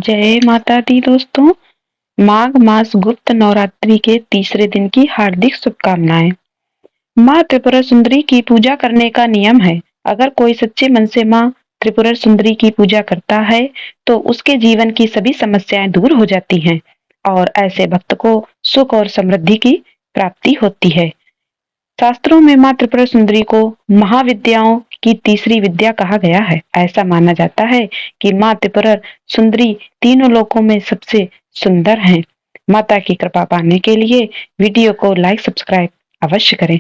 जय माता दी दोस्तों। माघ मास गुप्त नवरात्रि के तीसरे दिन की हार्दिक शुभकामनाएं। माँ त्रिपुरा सुंदरी की पूजा करने का नियम है। अगर कोई सच्चे मन से माँ त्रिपुरा सुंदरी की पूजा करता है तो उसके जीवन की सभी समस्याएं दूर हो जाती हैं और ऐसे भक्त को सुख और समृद्धि की प्राप्ति होती है। शास्त्रों में माँ त्रिपुरा सुंदरी को महाविद्याओं की तीसरी विद्या कहा गया है। ऐसा माना जाता है कि माँ त्रिपुरा सुंदरी तीनों लोकों में सबसे सुंदर हैं। माता की कृपा पाने के लिए वीडियो को लाइक सब्सक्राइब अवश्य करें।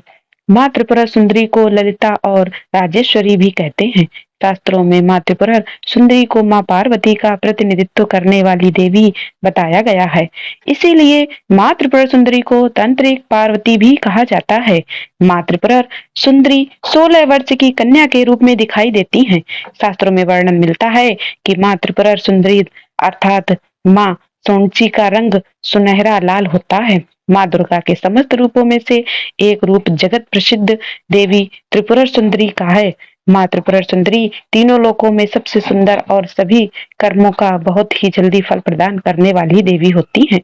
माँ त्रिपुरा सुंदरी को ललिता और राजेश्वरी भी कहते हैं। शास्त्रों में माँ त्रिपुरा सुंदरी को माँ पार्वती का प्रतिनिधित्व करने वाली देवी बताया गया है। इसीलिए माँ त्रिपुरा सुंदरी को तांत्रिक पार्वती भी कहा जाता है। माँ त्रिपुरा सुंदरी 16 वर्ष की कन्या के रूप में दिखाई देती हैं। शास्त्रों में वर्णन मिलता है कि माँ त्रिपुरा सुंदरी अर्थात माँ सोनची का रंग सुनहरा लाल होता है। माँ दुर्गा के समस्त रूपों में से एक रूप जगत प्रसिद्ध देवी त्रिपुरा सुंदरी का है। माँ त्रिपुरा सुंदरी तीनों लोकों में सबसे सुंदर और सभी कर्मों का बहुत ही जल्दी फल प्रदान करने वाली देवी होती है।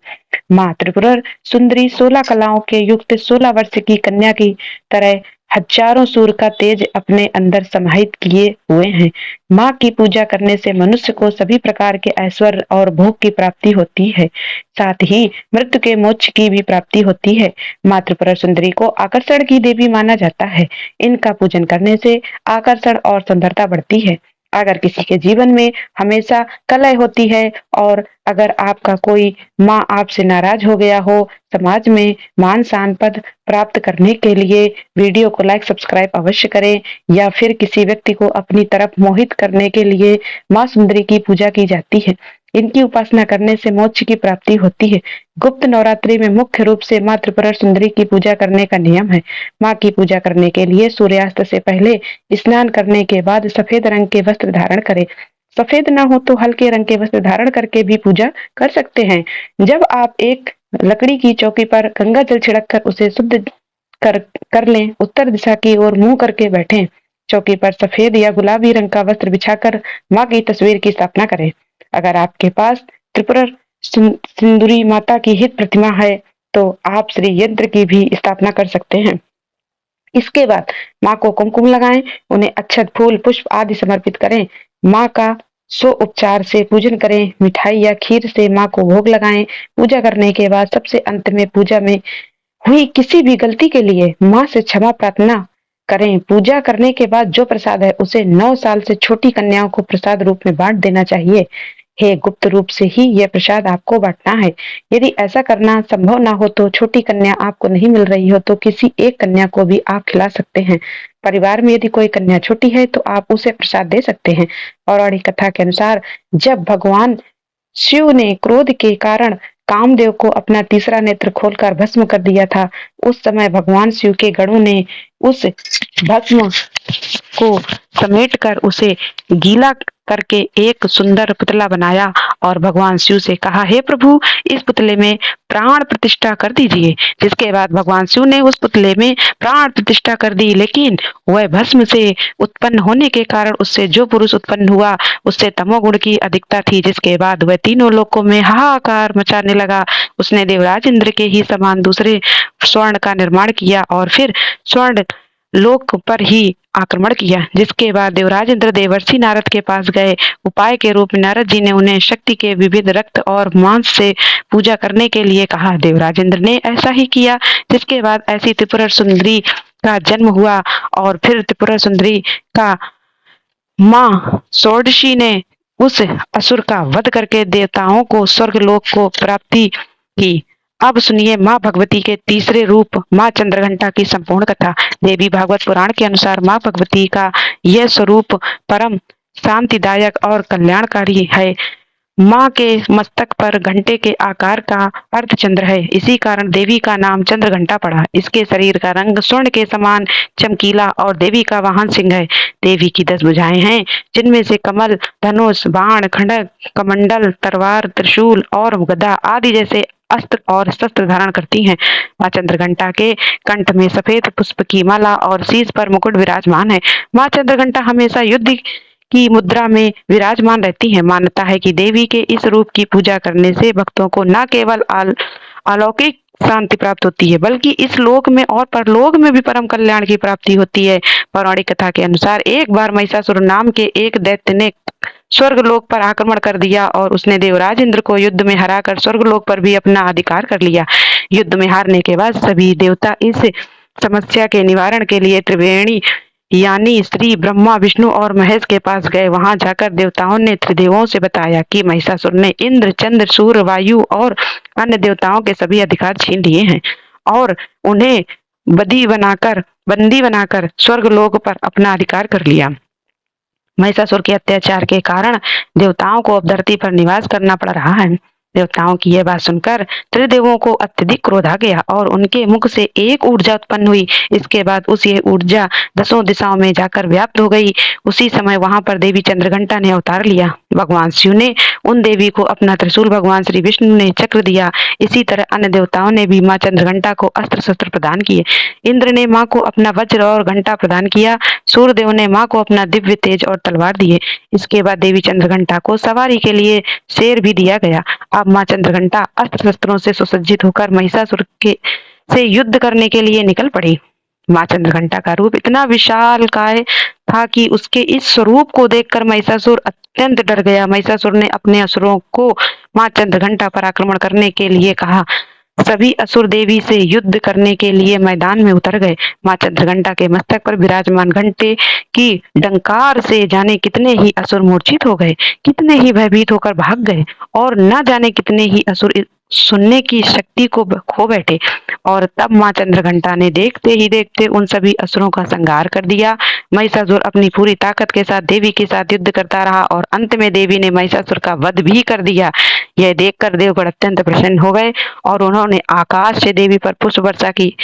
माँ त्रिपुरा सुंदरी 16 कलाओं के युक्त 16 वर्ष की कन्या की तरह हजारों सूर्य का तेज अपने अंदर समाहित किए हुए हैं। माँ की पूजा करने से मनुष्य को सभी प्रकार के ऐश्वर्य और भोग की प्राप्ति होती है, साथ ही मृत्यु के मोक्ष की भी प्राप्ति होती है। माँ त्रिपुरा सुंदरी को आकर्षण की देवी माना जाता है। इनका पूजन करने से आकर्षण और सुंदरता बढ़ती है। अगर किसी के जीवन में हमेशा कलह होती है और अगर आपका कोई माँ आपसे नाराज हो गया हो, समाज में मान सम्मान पद प्राप्त करने के लिए वीडियो को लाइक सब्सक्राइब अवश्य करें। या फिर किसी व्यक्ति को अपनी तरफ मोहित करने के लिए माँ सुंदरी की पूजा की जाती है। इनकी उपासना करने से मोक्ष की प्राप्ति होती है। गुप्त नवरात्रि में मुख्य रूप से माँ त्रिपुरा सुंदरी की पूजा करने का नियम है। माँ की पूजा करने के लिए सूर्यास्त से पहले स्नान करने के बाद सफेद रंग के वस्त्र धारण करें। सफेद ना हो तो हल्के रंग के वस्त्र धारण करके भी पूजा कर सकते हैं। जब आप एक लकड़ी की चौकी पर गंगा जल छिड़क कर उसे शुद्ध कर लें, उत्तर दिशा की ओर मुंह करके बैठें। चौकी पर सफेद या गुलाबी रंग का वस्त्र बिछाकर माँ की तस्वीर की स्थापना करें। अगर आपके पास त्रिपुरा सुंदरी माता की हित प्रतिमा है तो आप श्री यंत्र की भी स्थापना कर सकते हैं। इसके बाद माँ को कुमकुम लगाएं, उन्हें अक्षत फूल पुष्प आदि समर्पित करें। माँ का सो उपचार से पूजन करें। मिठाई या खीर से माँ को भोग लगाएं। पूजा करने के बाद सबसे अंत में पूजा में हुई किसी भी गलती के लिए माँ से क्षमा प्रार्थना करें। पूजा करने के बाद जो प्रसाद है उसे 9 साल से छोटी कन्याओं को प्रसाद रूप में बांट देना चाहिए। है गुप्त रूप से ही यह प्रसाद आपको बांटना है। यदि ऐसा करना संभव ना हो तो छोटी कन्या आपको नहीं मिल रही हो तो किसी एक कन्या को भी आप खिला सकते हैं। परिवार में यदि कोई कन्या छोटी है तो आप उसे प्रसाद दे सकते हैं। पौराणिक कथा के अनुसार जब भगवान शिव ने क्रोध के कारण कामदेव को अपना तीसरा नेत्र खोलकर भस्म कर दिया था, उस समय भगवान शिव के गणों ने उस भस्म को समेटकर उसे गीला करके एक सुंदर पुतला बनाया और भगवान शिव से कहा, हे प्रभु, इस पुतले में प्राण प्रतिष्ठा कर दीजिए। जिसके बाद भगवान शिव ने उस पुतले में प्राण प्रतिष्ठा कर दी, लेकिन वह भस्म से उत्पन्न होने के कारण उससे जो पुरुष उत्पन्न हुआ उससे तमोगुण की अधिकता थी, जिसके बाद वह तीनों लोकों में हाहाकार मचाने लगा। उसने देवराज इंद्र के ही समान दूसरे स्वर्ण का निर्माण किया और फिर स्वर्ण लोक पर ही आक्रमण किया। जिसके बाद देवराज इंद्र देवर्षि नारद के पास गए। उपाय के रूप में नारद जी ने उन्हें शक्ति के विविध रक्त और मांस से पूजा करने के लिए कहा। देवराज इंद्र ने ऐसा ही किया, जिसके बाद ऐसी त्रिपुरा सुंदरी का जन्म हुआ और फिर त्रिपुरा सुंदरी का माँ षोडशी ने उस असुर का वध करके देवताओं को स्वर्गलोक को प्राप्ति की। अब सुनिए माँ भगवती के तीसरे रूप माँ चंद्रघंटा की संपूर्ण कथा। देवी भागवत पुराण के अनुसार माँ भगवती का यह स्वरूप परम शांतिदायक और कल्याणकारी है। माँ के मस्तक पर घंटे के आकार का अर्धचंद्र है, इसी कारण देवी का नाम चंद्रघंटा पड़ा। इसके शरीर का रंग स्वर्ण के समान चमकीला और देवी का वाहन सिंह है। देवी की 10 भुजाएं हैं, जिनमें से कमल, धनुष, बाण, खड्ग, कमंडल, तलवार, त्रिशूल और गदा आदि जैसे अस्त्र और शस्त्र धारण करती हैं। माँ चंद्रघंटा के कंठ में सफेद पुष्प की माला और शीश पर मुकुट विराजमान है। माँ चंद्रघंटा हमेशा युद्ध की मुद्रा में विराजमान रहती हैं। मान्यता है कि देवी के इस रूप की पूजा करने से भक्तों को न केवल अलौकिक शांति प्राप्त होती है, बल्कि इस लोक में और परलोक में भी परम कल्याण की प्राप्ति होती है। पौराणिक कथा के अनुसार एक बार महिषासुर नाम के एक दैत्य ने स्वर्गलोक पर आक्रमण कर दिया और उसने देवराज इंद्र को युद्ध में हराकर स्वर्गलोक पर भी अपना अधिकार कर लिया। युद्ध में हारने के बाद सभी देवता इस समस्या के निवारण के लिए त्रिवेणी यानी श्री ब्रह्मा, विष्णु और महेश के पास गए। वहां जाकर देवताओं ने त्रिदेवों से बताया कि महिषासुर ने इंद्र, चंद्र, सूर्य, वायु और अन्य देवताओं के सभी अधिकार छीन लिए हैं और उन्हें बंदी बनाकर स्वर्गलोक पर अपना अधिकार कर लिया। महिषासुर के अत्याचार के कारण देवताओं को अब धरती पर निवास करना पड़ रहा है। देवताओं की यह बात सुनकर त्रिदेवों को अत्यधिक क्रोध आ गया और उनके मुख से एक ऊर्जा उत्पन्न हुई। इसके बाद ये ऊर्जा दसों दिशाओं में जाकर व्याप्त हो गई। उसी समय वहां पर देवी चंद्रघंटा ने अवतार लिया। भगवान शिव ने उन देवी को अपना त्रिशूल, भगवान श्री विष्णु ने चक्र दिया। इसी तरह अन्य देवताओं ने भी माँ चंद्रघंटा को अस्त्र शस्त्र प्रदान किए। इंद्र ने माँ को अपना वज्र और घंटा प्रदान किया। सूर्यदेव ने माँ को अपना दिव्य तेज और तलवार दिए। इसके बाद देवी चंद्रघंटा को सवारी के लिए शेर भी दिया गया। अब माँ चंद्रघंटा अस्त्र शस्त्रों से सुसज्जित होकर महिषासुर से युद्ध करने के लिए निकल पड़ी। माँ चंद्रघंटा का रूप इतना विशालकाय था कि उसके इस स्वरूप को देखकर महिषासुर अत्यंत डर गया। महिषासुर ने अपने असुरों को माँ चंद्रघंटा पर आक्रमण करने के लिए कहा। सभी असुर देवी से युद्ध करने के लिए मैदान में उतर गए। माँ चंद्रघंटा के मस्तक पर विराजमान घंटे की डंकार से जाने कितने ही असुर मूर्छित हो गए, कितने ही भयभीत होकर भाग गए और न जाने कितने ही असुर सुनने की शक्ति को खो बैठे। और तब माँ चंद्रघंटा ने देखते ही देखते उन सभी असुरों का संहार कर दिया। महिषासुर अपनी पूरी ताकत के साथ देवी के साथ युद्ध करता रहा और अंत में देवी ने महिषासुर का वध भी कर दिया। यह देखकर देवगण अत्यंत प्रसन्न हो गए और उन्होंने आकाश से देवी पर पुष्प वर्षा की।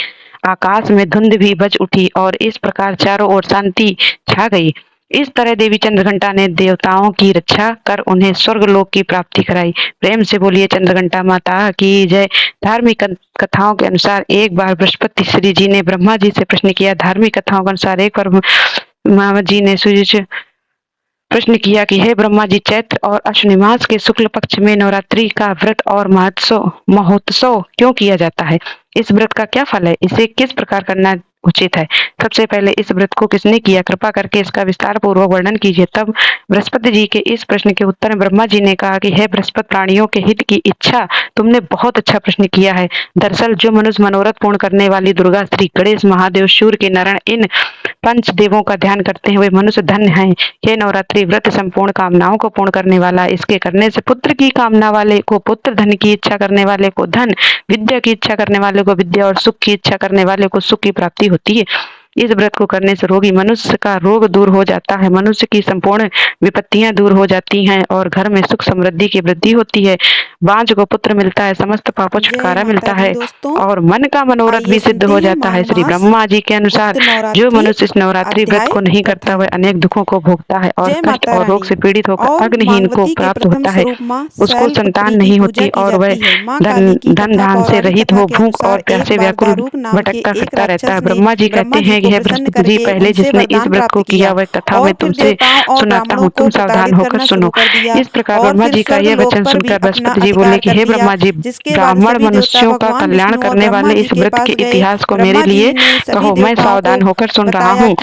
आकाश में धुंध भी बज उठी और इस प्रकार चारों ओर शांति छा गई। इस तरह देवी चंद्रघंटा ने देवताओं की रक्षा कर उन्हें स्वर्गलोक की प्राप्ति कराई। प्रेम से बोलिए चंद्रघंटा माता की जय। धार्मिक कथाओं के अनुसार एक बार बृहस्पति श्री जी ने ब्रह्मा जी से प्रश्न किया। धार्मिक कथाओं के अनुसार एक बार ब्रह्मा जी ने सूर्य से प्रश्न किया कि हे ब्रह्मा जी, चैत्र और अश्विनी मास के शुक्ल पक्ष में नवरात्रि का व्रत और महोत्सव क्यों किया जाता है? इस व्रत का क्या फल है? इसे किस प्रकार करना उचित है? सबसे पहले इस व्रत को किसने किया? कृपा करके इसका विस्तार पूर्वक वर्णन कीजिए। तब बृहस्पति जी के इस प्रश्न के उत्तर में ब्रह्मा जी ने कहा कि हे बृहस्पति, प्राणियों के हित की इच्छा तुमने बहुत अच्छा प्रश्न किया है। दरअसल जो मनुष्य मनोरथ पूर्ण करने वाली दुर्गा, श्री गणेश, महादेव, सूर्य के नारायण, इन पंच देवों का ध्यान करते हैं वे मनुष्य धन्य हैं। यह नवरात्रि व्रत संपूर्ण कामनाओं को पूर्ण करने वाला। इसके करने से पुत्र की कामना वाले को पुत्र, धन की इच्छा करने वाले को धन, विद्या की इच्छा करने वाले को विद्या और सुख की इच्छा करने वाले को सुख की प्राप्ति होती है। इस व्रत को करने से रोगी मनुष्य का रोग दूर हो जाता है, मनुष्य की संपूर्ण विपत्तियां दूर हो जाती हैं और घर में सुख समृद्धि की वृद्धि होती है। बांझ को पुत्र मिलता है, समस्त पापों छुटकारा मिलता है और मन का मनोरथ भी सिद्ध हो जाता है। श्री ब्रह्मा जी के अनुसार जो मनुष्य इस नवरात्रि व्रत को नहीं करता वह अनेक दुखों को भोगता है और कष्ट और रोग से पीड़ित होकर अग्निहीन को प्राप्त होता है। उसको संतान नहीं होती और वह धन धान से रहित हो भूख और प्यासे व्याकुल भटकता फिरता रहता है। ब्रह्मा जी कहते हैं कि हे बृहस्पति जी, पहले जिसने इस व्रत को किया वह कथा मैं तुमसे सुनाता हूँ, तुम सावधान होकर सुनो। इस प्रकार ब्रह्मा जी का यह वचन सुनकर बृहस्पति जी बोले कि हे ब्रह्मा जी, ब्राह्मण मनुष्यों का कल्याण करने वाले इस व्रत के इतिहास को मेरे लिए कहो, मैं सावधान होकर सुन रहा हूँ।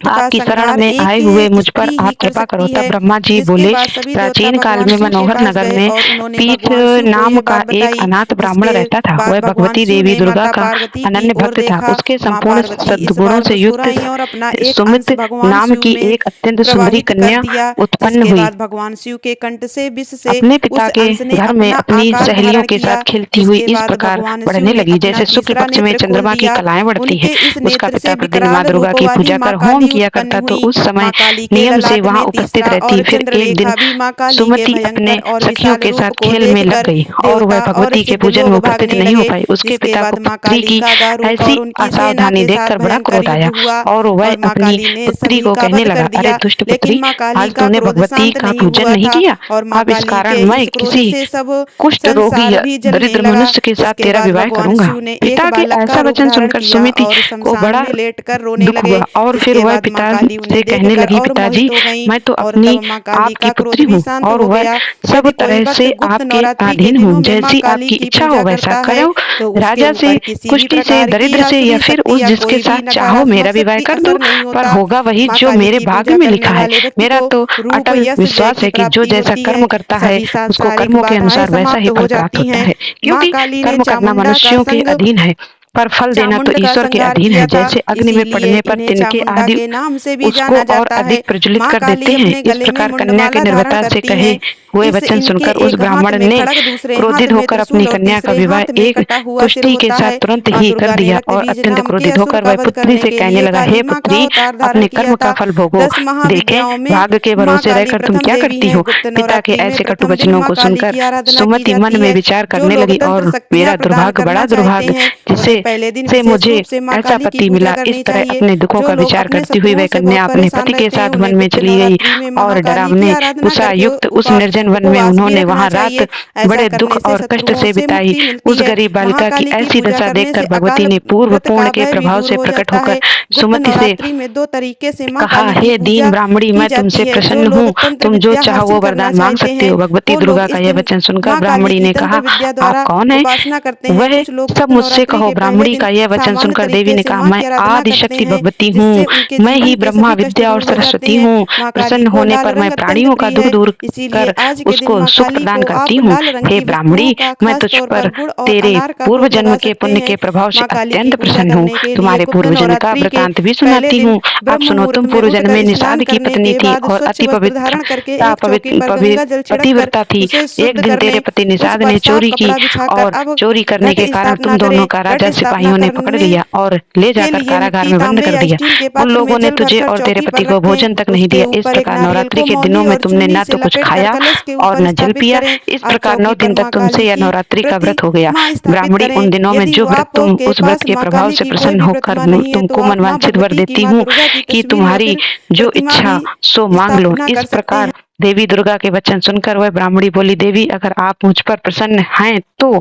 आपकी शरण में आए हुए मुझ पर आप कृपा करो। तब ब्रह्मा जी बोले, प्राचीन काल में मनोहर नगर में पीठ नाम का एक अनाथ ब्राह्मण रहता था। वह भगवती देवी दुर्गा का अनन्य भक्त था। उसके संपूर्ण सद्गुणों से युक्त सुमित नाम की एक अत्यंत सुंदरी कन्या उत्पन्न हुई। भगवान शिव के कंठ से विष से अपने पिता के घर में अपनी सहेलियों के साथ खेलती हुई इस प्रकार बढ़ने लगी जैसे शुक्ल पक्ष में चंद्रमा की कलाएं बढ़ती है। उसका पिता प्रतिदिन माँ दुर्गा की पूजा कर होम किया करता तो उस समय नियम से वहाँ उपस्थित रहती। फिर एक दिन सुमति अपने सखियों के साथ खेल में लग गई और वह भगवती के पूजन में उपस्थित नहीं हो पाई। उसके पिता को पुत्री की ऐसी असावधानी देख देखकर बड़ा भयंकर क्रोध युद्ध आया हुआ और वह और माँ अपनी काली ने पुत्री सभी को का कहने वध लगा, कर अरे दिया। दुष्ट लेकिन पुत्री, माँ काली आज का तूने क्रोध भगवती शांत का नहीं पूजन हुआ नहीं था किया। और माँ अब इस काली कारण के मैं इस क्रोध किसी से सब कुष्ठ रोगी संसार या भी जलने दरिद्र लगा। मनुष्य के साथ उसके तेरा बाद विवाह भगवान करूंगा। शिव ने एक पिता के बालक का ऐसा रूप वचन धारण सुनकर किया सुमिति और को शमशान बड़ा में लेटकर रोने दुख लगे। हुआ और फिर जिसके वह बाद माँ पिता काली से उन्हें कहने देखकर लगी, और पिताजी, मोहित हो गईं मैं तो और अपनी तब माँ काली आपकी का क्रोध पुत्री भी हूँ शांत और हो वह गया। सब यदि कोई तरह भक्त से गुप्त आपके नवरात्रि के अधीन हूँ। दिनों में माँ जैसी काली आपकी की इच्छा हो पूजा वैसा करता है करो। तो उसके राजा से, ऊपर किसी भी कुष्ठी से, प्रकार की दरिद्र से या आसुरी फिर शक्ति उस या जिसके कोई भी साथ चाहो मेरा नकारात्मक विवाह शक्ति कर दो, असर नहीं पर होता। होगा वही माँ जो काली मेरे की भाग्य पूजा में करने लिखा है। वाले व्यक्ति मेरा को तो रूप अटल यश जय विश्वास की है कि जो प्राप्ति जैसा होती कर्म है। करता है सभी उसको सांसारिक कर्मों के बाधाएं अनुसार वैसा समाप्त ही हो फल प्राप्त जाती होता हैं। है, माँ क्योंकि काली ने कर्म करना चामुंडा का मनुष्यों के संग अधीन है, पर फल देना तो चामुंड का ईश्वर के संहार अधीन किया है। था, जैसे अग्नि में इसीलिए पड़ने पर इन्हें तिनके चामुंडा आदि के नाम से भी उसको जाना और जाता है। अधिक प्रज्वलित माँ कर काली देते हैं। अपने इस गले में प्रकार कन्या की मुंडमाला धारण निर्भरता से करती कहे हैं। हुए इस वचन इनके सुनकर उस एक हाथ ब्राह्मण में ने खड़ग, दूसरे हाथ क्रोधित में होकर अपनी त्रिशूल और कन्या का तीसरे विवाह हाथ में एक कटा हुआ सिर कुष्ठी के होता साथ है। तुरंत माँ ही कर दुर्गा ने दिया रक्त और बीज अत्यंत नाम के क्रोधित असुर होकर का वह वध पुत्री करने से के कहने लिए लगा, हे काली माँ का पुत्री, अवतार धारण अपने किया कर्म का था। फल भोगो। 10 देखे महाविद्याओं में भाग्य के माँ भरोसे काली रहकर तुम प्रथम क्या देवी करती हैं। हो। गुप्त पिता के नवरात्रि में ऐसे कटु प्रथम दिन वचनों माँ को काली सुनकर की आराधना की सुमति मन जाती में है। विचार जो करने लोग लगी, तंत्र और शक्तियाँ मेरा प्रदान दुर्भाग्य, करना बड़ा चाहते दुर्भाग्य हैं उन्हें जिसे पहले दिन से विशेष मुझे रूप से माँ ऐसा काली की पति पूजा मिला। इस करनी तरह चाहिए। अपने दुखों जो का लोग विचार अपने करती हुई शत्रुओं वह से कन्या बहुत अपने परेशान पति के रहते हैं साथ वन उन्हें में गुप्त चली गई नवरात्रि में और महाकाली की डरावने आराधना उषा करके युक्त उस निर्जन वन में उपवास भी उन्होंने रखना वहां रात चाहिए। ऐसा बड़े दुख करने से और कष्ट शत्रुओं से से बिताई। मुक्ति मिलती उस है। गरीब बालिका की महाकाली की ऐसी पूजा दशा करने से देखकर भगवती अकाल ने पूर्व व्रत पूर्ण का के भय भी प्रभाव दूर से हो प्रकट जाता होकर है। गुप्त सुमति से नवरात्रि में 2 तरीके से माँ कहा, काली की हे दीन पूजा ब्राह्मणी, की मैं जाती तुमसे है। जो प्रसन्न लोग हूँ, तंत्र तुम जो विद्या चाहो वो हासिल करना वरदान मांग चाहते सकते हैं हो। भगवती वो लोग दुर्गा का इस यह दिन वचन सुनकर माँ काली ब्राह्मणी की ने तंत्र कहा, विद्या आप द्वारा कौन है। उपासना करते हैं। वह कुछ लोग सब गुप्त मुझसे नवरात्रि कहो। के पहले ब्राह्मणी दिन का यह वचन सामान्य सुनकर देवी तरीके ने से कहा, माँ मैं की आराधना आदि करते शक्ति हैं भगवती जिससे हूँ, उनके मैं जीवन ही के ब्रह्मा सभी कष्ट विद्या और दूर हो जाते सरस्वती हैं। हूँ। माँ काली प्रसन्न को होने लाल पर मैं रंग अत्यंत प्राणियों का प्रिय दुख है, दूर इसीलिए कर आज के दिन उसको माँ सुख काली प्रदान को करती आप हूँ। लाल रंग हे की वस्तुओं ब्राह्मणी, का मैं खास तुझ तौर पर पर गुड़ और तेरे अनार का पूर्व भोग जन्म लगा के सकते पुण्य हैं। के प्रभाव से माँ काली की अत्यंत पूजा प्रसन्न हूँ। करने के लिए तुम्हारे गुप्त पूर्वजन का नवरात्रि के वृतांत भी पहले सुनाती दिन हूँ। अब ब्रह्म सुनो, मुहूर्त तुम में पूर्व जन्म में उठकर निषाद स्नान की करने पत्नी के थी बाद और स्वच्छ अति वस्त्र धारण करके एक चौकी पर गंगा जल छिड़क कर पतिव्रता थी। उसे एक शुद्ध दिन तेरे करने पति उस निषाद पर ने साफ चोरी की कपड़ा बिछाकर और अब चोरी करने घट के कारण तुम स्थापना दोनों करें। का घट राजा स्थापना सिपाहियों ने पकड़ करने लिया और ले के जाकर लिए कारागार मिट्टी, में बंद तांबे कर या दिया। स्टील के उन पात्र लोगों में ने जल तुझे भरकर और तेरे चौकी पति पर को रखें। भोजन तक नहीं उसके दिया। इस ऊपर एक प्रकार नारियल नवरात्रि को के दिनों मौली में और तुमने चुन्नी न से तो कुछ लपेटकर खाया कलश के और ऊपर न जल स्थापित पिया। करें। इस आज प्रकार 9 चौकी दिन पर तक माँ तुमसे काली यह की नवरात्रि का प्रति व्रत हो गया। माँ स्थापित ब्राह्मणी, करें। उन दिनों में यदि जो व्रत आपके तुम उस व्रत पास के माँ प्रभाव काली से की कोई प्रसन्न भी होकर प्रतिमा नहीं है तो तुमको आप माँ मनवांछित वर भगवती की, देती माँ हूँ दुर्गा की कि तस्वीर या तुम्हारी फिर जो प्रतिमा भी इच्छा सो मांग लो। स्थापना इस कर सकते प्रकार हैं। देवी दुर्गा के वचन सुनकर वह ब्राह्मणी बोली, देवी, अगर आप मुझ पर प्रसन्न हैं तो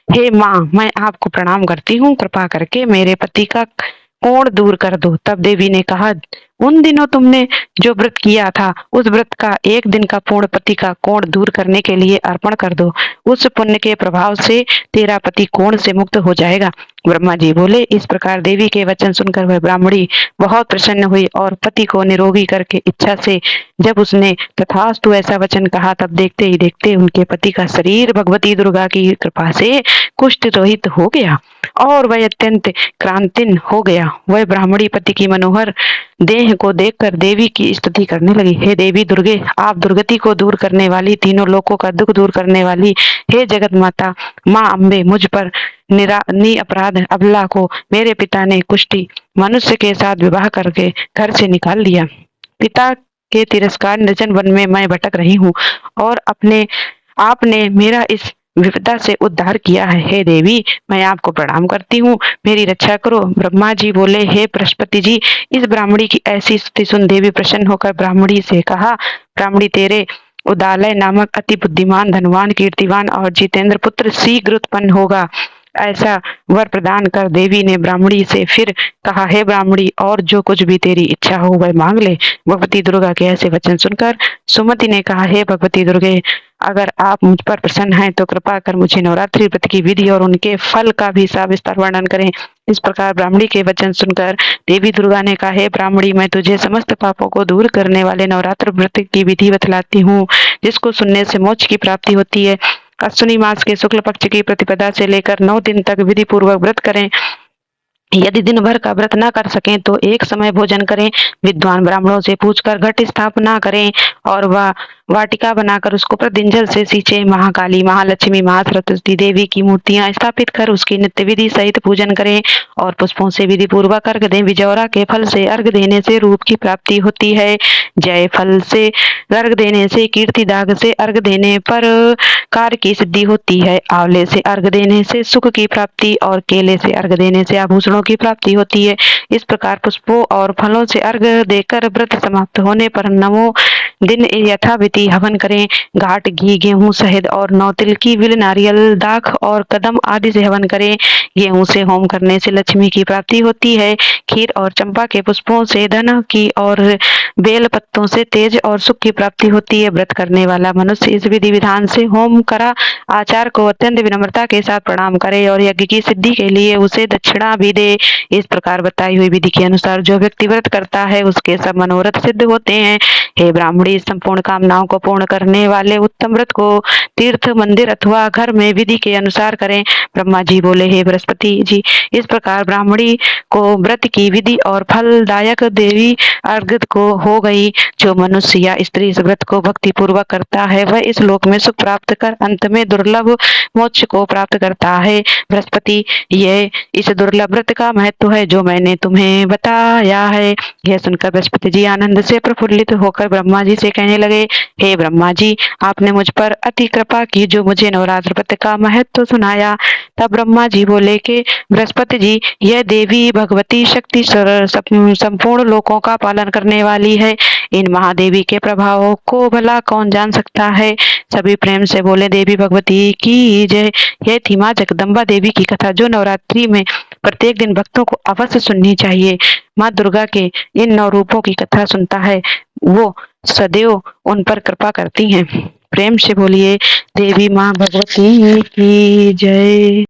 हे माँ, मैं आपको प्रणाम करती हूँ। कृपा करके मेरे पति का कोढ़ दूर कर दो। तब देवी ने कहा, उन दिनों तुमने जो व्रत किया था उस व्रत का एक दिन का पूर्ण पति का कोढ़ दूर करने के लिए अर्पण कर दो। उस पुण्य के प्रभाव से तेरा पति कोढ़ से मुक्त हो जाएगा। ब्रह्मा जी बोले। इस प्रकार देवी के वचन सुनकर वह ब्राह्मणी बहुत प्रसन्न हुई और पति को निरोगी करके इच्छा से जब उसने तथास्तु ऐसा वचन कहा, तब देखते ही देखते उनके पति का शरीर भगवती दुर्गा की कृपा से कुष्ठ रहित हो गया और वह अत्यंत क्रांतिन हो गया। वह ब्राह्मणी पति की मनोहर देह को देखकर देवी की स्तुति करने लगी। हे देवी दुर्गे, आप दुर्गति को दूर करने वाली, तीनों लोकों का दुख दूर करने वाली, हे जगत माता माँ अम्बे, मुझ पर निरपराध अबला को मेरे पिता ने कुष्ठी मनुष्य के साथ विवाह करके घर से निकाल दिया। पिता के तिरस्कार निर्जन वन में मैं भटक रही हूँ और अपने आपने मेरा इस विपदा से उद्धार किया है। हे देवी, मैं आपको प्रणाम करती हूँ, मेरी रक्षा करो। ब्रह्मा जी बोले, हे बृहस्पति जी, इस ब्राह्मणी की ऐसी स्तुति सुन देवी प्रसन्न होकर ब्राह्मणी से कहा, ब्राह्मणी, तेरे उदालय नामक अति बुद्धिमान, धनवान, कीर्तिवान और जितेंद्र पुत्र शीघ्र उत्पन्न होगा। ऐसा वर प्रदान कर देवी ने ब्राह्मणी से फिर कहा, हे ब्राह्मणी, और जो कुछ भी तेरी इच्छा हो वह मांग ले। भगवती दुर्गा के ऐसे वचन सुनकर सुमति ने कहा, हे भगवती दुर्गे, अगर आप मुझ पर प्रसन्न हैं तो कृपा कर मुझे नवरात्रि व्रत की विधि और उनके फल का भी सविस्तार वर्णन करें। इस प्रकार ब्राह्मणी के वचन सुनकर देवी दुर्गा ने कहा, हे ब्राह्मणी, मैं तुझे समस्त पापों को दूर करने वाले नवरात्र व्रत की विधि बतलाती हूँ, जिसको सुनने से मोक्ष की प्राप्ति होती है। अश्विनी मास के शुक्ल पक्ष की प्रतिपदा से लेकर 9 दिन तक विधि पूर्वक व्रत करें। यदि दिन भर का व्रत न कर सकें तो एक समय भोजन करें। विद्वान ब्राह्मणों से पूछकर घट स्थापना करें और वह वाटिका बनाकर उसको प्रतिदिन जल से सींचे। महाकाली, महालक्ष्मी, महासरस्वती देवी की मूर्तियां स्थापित कर उसकी नित्य विधि सहित पूजन करें और पुष्पों से विधि पूर्वक अर्घ दें। बिजौरा के फल से अर्घ देने से रूप की प्राप्ति होती है। जय फल से अर्घ देने से, कीर्ति दाग से अर्घ देने पर कार्य की सिद्धि होती है। आंवले से अर्घ देने से सुख की प्राप्ति और केले से अर्घ देने से आभूषणों की प्राप्ति होती है। इस प्रकार पुष्पों और फलों से अर्घ देकर व्रत समाप्त होने पर नवों दिन यथाविधि हवन करें। घाट, घी, गेहूं, शहद और 9 तिल की विल, नारियल, दाख और कदम आदि से हवन करें। गेहूं से होम करने से लक्ष्मी की प्राप्ति होती है। खीर और चंपा के पुष्पों से धन की और बेल पत्तों से तेज और सुख की प्राप्ति होती है। व्रत करने वाला मनुष्य इस विधि विधान से होम करा आचार को अत्यंत विनम्रता के साथ प्रणाम करे और यज्ञ की सिद्धि के लिए उसे दक्षिणा भी दे। इस प्रकार बताई हुई विधि के अनुसार जो व्यक्ति व्रत करता है उसके सब मनोरथ सिद्ध होते हैं। हे ब्राह्मणी, संपूर्ण कामनाओं को पूर्ण करने वाले उत्तम व्रत को तीर्थ, मंदिर अथवा घर में विधि के अनुसार करें। ब्रह्मा जी बोले, हे बृहस्पति जी, इस प्रकार ब्राह्मणी को व्रत की विधि और फलदायक देवी अर्घ को हो गई। जो मनुष्य या स्त्री इस व्रत को भक्ति पूर्वक करता है वह इस लोक में सुख प्राप्त कर अंत में दुर्लभ मोक्ष को प्राप्त करता है। बृहस्पति, यह इस दुर्लभ व्रत का महत्व है जो मैंने तुम्हें बताया है। यह सुनकर बृहस्पति जी आनंद से प्रफुल्लित होकर ब्रह्मा जी से कहने लगे, हे ब्रह्मा जी, आपने मुझ पर अति कृपा की जो मुझे नवरात्र व्रत का महत्व सुनाया। तब ब्रह्मा जी बोले कि बृहस्पति जी, यह देवी भगवती शक्ति संपूर्ण लोकों का पालन करने वाली है। इन महादेवी के प्रभावों को भला कौन जान सकता है। सभी प्रेम से बोले, देवी भगवती की जय। यह थी माँ जगदम्बा देवी की कथा जो नवरात्रि में प्रत्येक दिन भक्तों को अवश्य सुननी चाहिए। माँ दुर्गा के इन 9 रूपों की कथा सुनता है वो सदैव उन पर कृपा करती हैं। प्रेम से बोलिए, देवी माँ भगवती की जय।